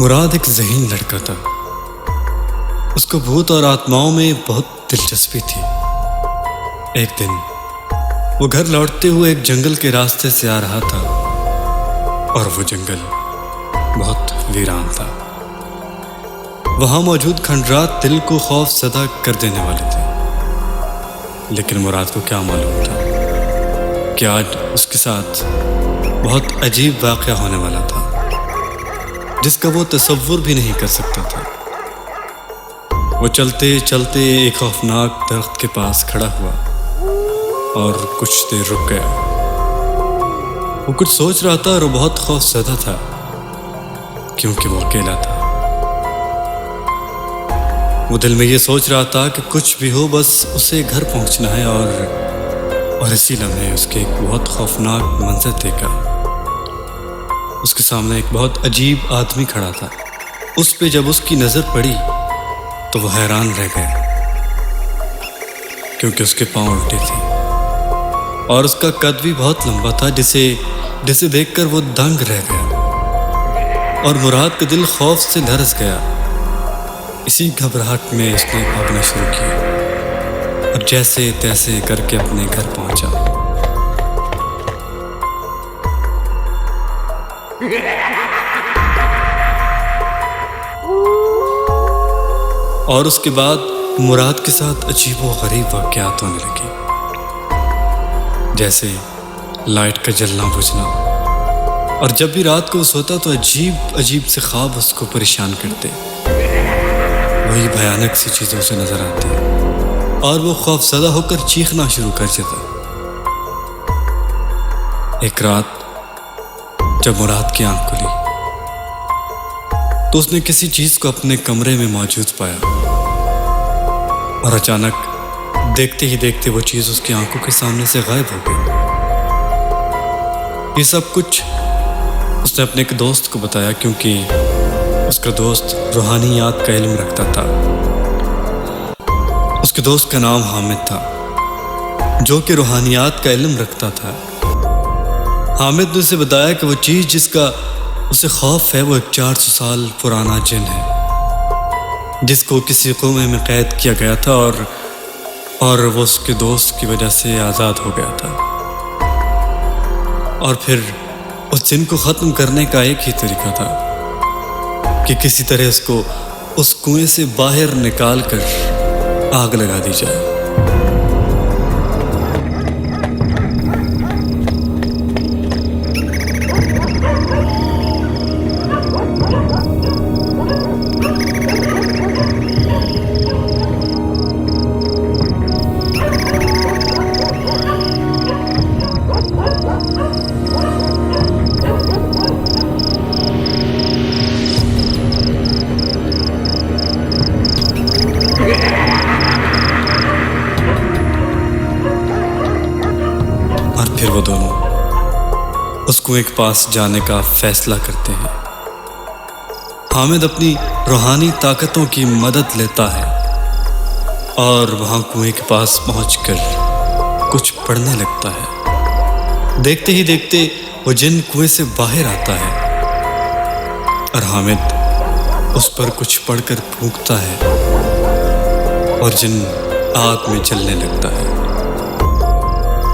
مراد ایک ذہین لڑکا تھا۔ اس کو بھوت اور آتماؤں میں بہت دلچسپی تھی۔ ایک دن وہ گھر لوٹتے ہوئے ایک جنگل کے راستے سے آ رہا تھا، اور وہ جنگل بہت ویران تھا۔ وہاں موجود کھنڈرات دل کو خوف زدہ کر دینے والے تھے، لیکن مراد کو کیا معلوم تھا کہ آج اس کے ساتھ بہت عجیب واقعہ ہونے والا تھا، جس کا وہ تصور بھی نہیں کر سکتا تھا۔ وہ چلتے چلتے ایک خوفناک درخت کے پاس کھڑا ہوا اور کچھ دیر رک گیا۔ وہ کچھ سوچ رہا تھا اور وہ بہت خوف زدہ تھا، کیونکہ وہ اکیلا تھا۔ وہ دل میں یہ سوچ رہا تھا کہ کچھ بھی ہو، بس اسے گھر پہنچنا ہے، اور اسی لمحے اس کے ایک بہت خوفناک منظر دیکھا۔ اس کے سامنے ایک بہت عجیب آدمی کھڑا تھا۔ اس پہ جب اس کی نظر پڑی تو وہ حیران رہ گیا، کیونکہ اس کے پاؤں الٹے تھے اور اس کا قد بھی بہت لمبا تھا، جسے دیکھ کر وہ دنگ رہ گیا، اور مراد کا دل خوف سے لرز گیا۔ اسی گھبراہٹ میں اس نے بھاگنا شروع کیا اور جیسے تیسے کر کے اپنے گھر پہنچا۔ اور اس کے بعد مراد کے ساتھ عجیب و غریب واقعات ہونے لگے، جیسے لائٹ کا جلنا بجھنا، اور جب بھی رات کو وہ سوتا تو عجیب عجیب سے خواب اس کو پریشان کرتے، وہی بھیانک سی چیزوں سے نظر آتی، اور وہ خوف زدہ ہو کر چیخنا شروع کر دیتا۔ ایک رات جب مراد کی آنکھ کھلی تو اس نے کسی چیز کو اپنے کمرے میں موجود پایا، اور اچانک دیکھتے ہی دیکھتے وہ چیز اس کی آنکھوں کے سامنے سے غائب ہو گئی۔ یہ سب کچھ اس نے اپنے ایک دوست کو بتایا، کیونکہ اس کا دوست روحانیات کا علم رکھتا تھا۔ اس کے دوست کا نام حامد تھا، جو کہ روحانیات کا علم رکھتا تھا۔ حامد نے اسے بتایا کہ وہ چیز جس کا اسے خوف ہے وہ ایک 400 سال پرانا جن ہے، جس کو کسی کنویں میں قید کیا گیا تھا، اور وہ اس کے دوست کی وجہ سے آزاد ہو گیا تھا۔ اور پھر اس جن کو ختم کرنے کا ایک ہی طریقہ تھا کہ کسی طرح اس کو اس کنویں سے باہر نکال کر آگ لگا دی جائے۔ پھر وہ دونوں اس کنویں کے پاس جانے کا فیصلہ کرتے ہیں۔ حامد اپنی روحانی طاقتوں کی مدد لیتا ہے اور وہاں کنویں کے پاس پہنچ کر کچھ پڑھنے لگتا ہے۔ دیکھتے ہی دیکھتے وہ جن کنویں سے باہر آتا ہے، اور حامد اس پر کچھ پڑھ کر پھونکتا ہے، اور جن آگ میں جلنے لگتا ہے۔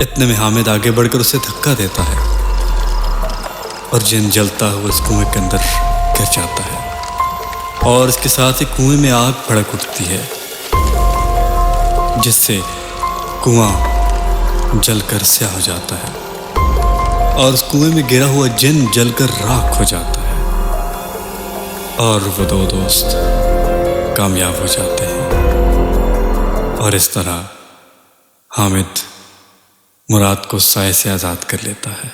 اتنے میں حامد آگے بڑھ کر اسے دھکا دیتا ہے، اور جن جلتا ہوا اس کنویں کے اندر گر جاتا ہے، اور اس کے ساتھ ہی کنویں میں آگ بھڑک اٹھتی ہے، جس سے کنواں جل کر سیاہ ہو جاتا ہے، اور اس کنویں میں گرا ہوا جن جل کر راکھ ہو جاتا ہے، اور وہ دو دوست کامیاب ہو جاتے ہیں۔ اور اس طرح حامد مراد کو سائے سے آزاد کر لیتا ہے۔